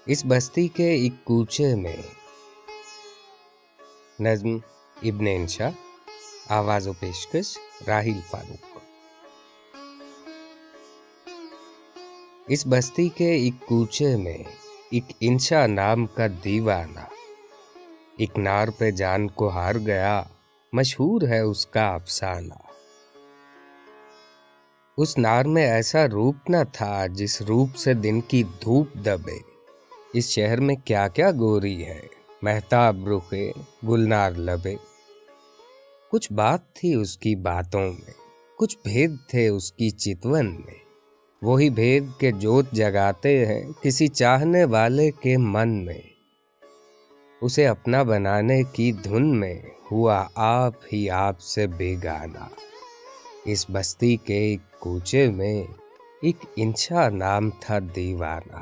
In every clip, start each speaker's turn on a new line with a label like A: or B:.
A: اس بستی کے ایک کوچے میں نظم ابن انشا، آواز و پیشکش راحیل فاروق۔ اس بستی کے ایک کوچے میں ایک انشا نام کا دیوانہ ایک نار پہ جان کو ہار گیا، مشہور ہے اس کا افسانہ۔ اس نار میں ایسا روپ نہ تھا جس روپ سے دن کی دھوپ دبے۔ اس شہر میں کیا کیا گوری ہے، مہتاب رخے گلنار لبے۔ کچھ بات تھی اس کی باتوں میں، کچھ بھید تھے اس کی چتون میں۔ وہی بھید کے جوت جگاتے ہیں کسی چاہنے والے کے من میں۔ اسے اپنا بنانے کی دھن میں ہوا آپ ہی آپ سے بیگانہ۔ اس بستی کے ایک کوچے میں ایک انشا نام تھا دیوانہ۔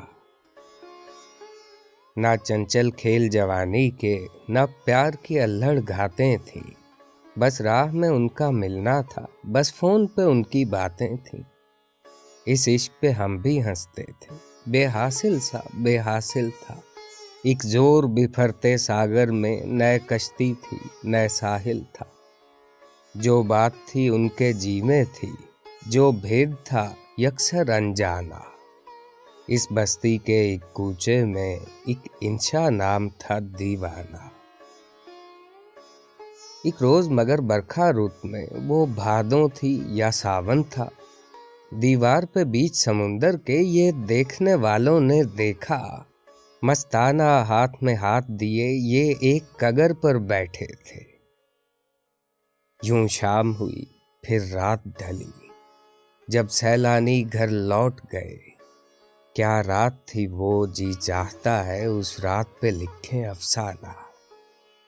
A: نہ چنچل کھیل جوانی کے، نہ پیار کی الہڑ گھاتیں تھیں۔ بس راہ میں ان کا ملنا تھا، بس فون پہ ان کی باتیں تھیں۔ اس عشق پہ ہم بھی ہنستے تھے، بے حاصل سا بے حاصل تھا۔ ایک زور بفرتے ساگر میں نئے کشتی تھی، نئے ساحل تھا۔ جو بات تھی ان کے جی میں تھی، جو بھید تھا یکسر انجانا۔ اس بستی کے ایک کوچے میں ایک انشا نام تھا دیوانہ۔ ایک روز مگر برکھا رت میں، وہ بھادوں تھی یا ساون تھا، دیوار پہ بیچ سمندر کے یہ دیکھنے والوں نے دیکھا، مستانہ ہاتھ میں ہاتھ دیے یہ ایک کگر پر بیٹھے تھے۔ یوں شام ہوئی پھر رات ڈھلی، جب سیلانی گھر لوٹ گئے۔ کیا رات تھی وہ، جی چاہتا ہے اس رات پہ لکھیں افسانہ۔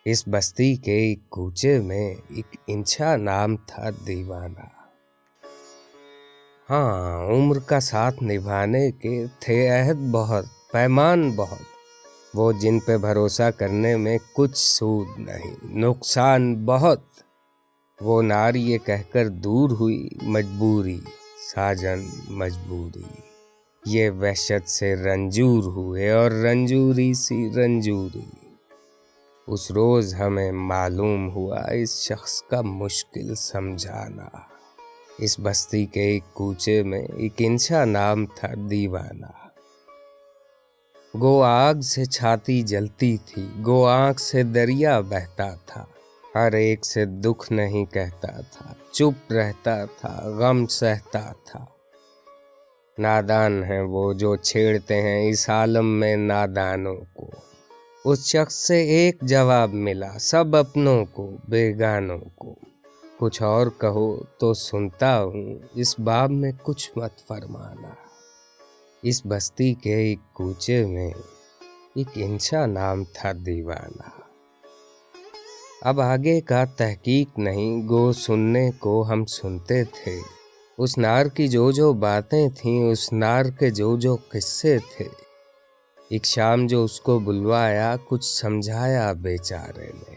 A: اس بستی کے ایک کوچے میں ایک انشا نام تھا دیوانہ۔ ہاں، عمر کا ساتھ نبھانے کے تھے عہد بہت، پیمان بہت۔ وہ جن پہ بھروسہ کرنے میں کچھ سود نہیں، نقصان بہت۔ وہ نار یہ کہہ کر دور ہوئی، مجبوری ساجن مجبوری۔ یہ وحشت سے رنجور ہوئے اور رنجوری سی رنجوری۔ اس روز ہمیں معلوم ہوا اس شخص کا مشکل سمجھانا۔ اس بستی کے ایک کوچے میں ایک انشا نام تھا دیوانہ۔ گو آگ سے چھاتی جلتی تھی، گو آنکھ سے دریا بہتا تھا۔ ہر ایک سے دکھ نہیں کہتا تھا، چپ رہتا تھا، غم سہتا تھا۔ نادان ہیں وہ جو چھیڑتے ہیں اس عالم میں نادانوں کو۔ اس شخص سے ایک جواب ملا، سب اپنوں کو بیگانوں کو۔ کچھ اور کہو تو سنتا ہوں، اس باب میں کچھ مت فرمانا۔ اس بستی کے ایک کوچے میں ایک انشا نام تھا دیوانہ۔ اب آگے کا تحقیق نہیں، گو سننے کو ہم سنتے تھے۔ اس نار کی جو باتیں تھیں، اس نار کے جو قصے تھے۔ ایک شام جو اس کو بلوایا، کچھ سمجھایا بیچارے نے۔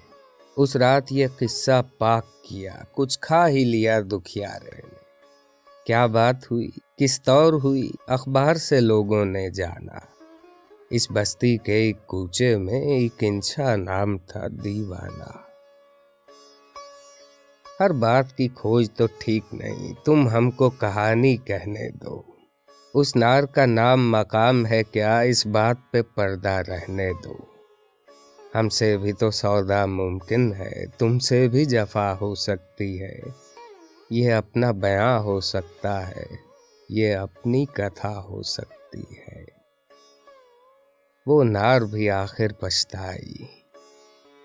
A: اس رات یہ قصہ پاک کیا، کچھ کھا ہی لیا دکھیارے نے۔ کیا بات ہوئی، کس طور ہوئی، اخبار سے لوگوں نے جانا۔ اس بستی کے ایک کوچے میں ایک انشا نام تھا دیوانہ۔ ہر بات کی کھوج تو ٹھیک نہیں، تم ہم کو کہانی کہنے دو۔ اس نار کا نام مقام ہے کیا، اس بات پہ پردہ رہنے دو۔ ہم سے بھی تو سودا ممکن ہے، تم سے بھی جفا ہو سکتی ہے۔ یہ اپنا بیاں ہو سکتا ہے، یہ اپنی کتھا ہو سکتی ہے۔ وہ نار بھی آخر پچھتائی،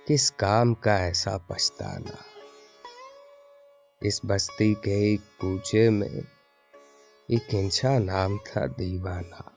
A: کس کام کا ایسا پچھتانا۔ اس بستی کے ایک کوچے میں ایک انشا نام تھا دیوانہ۔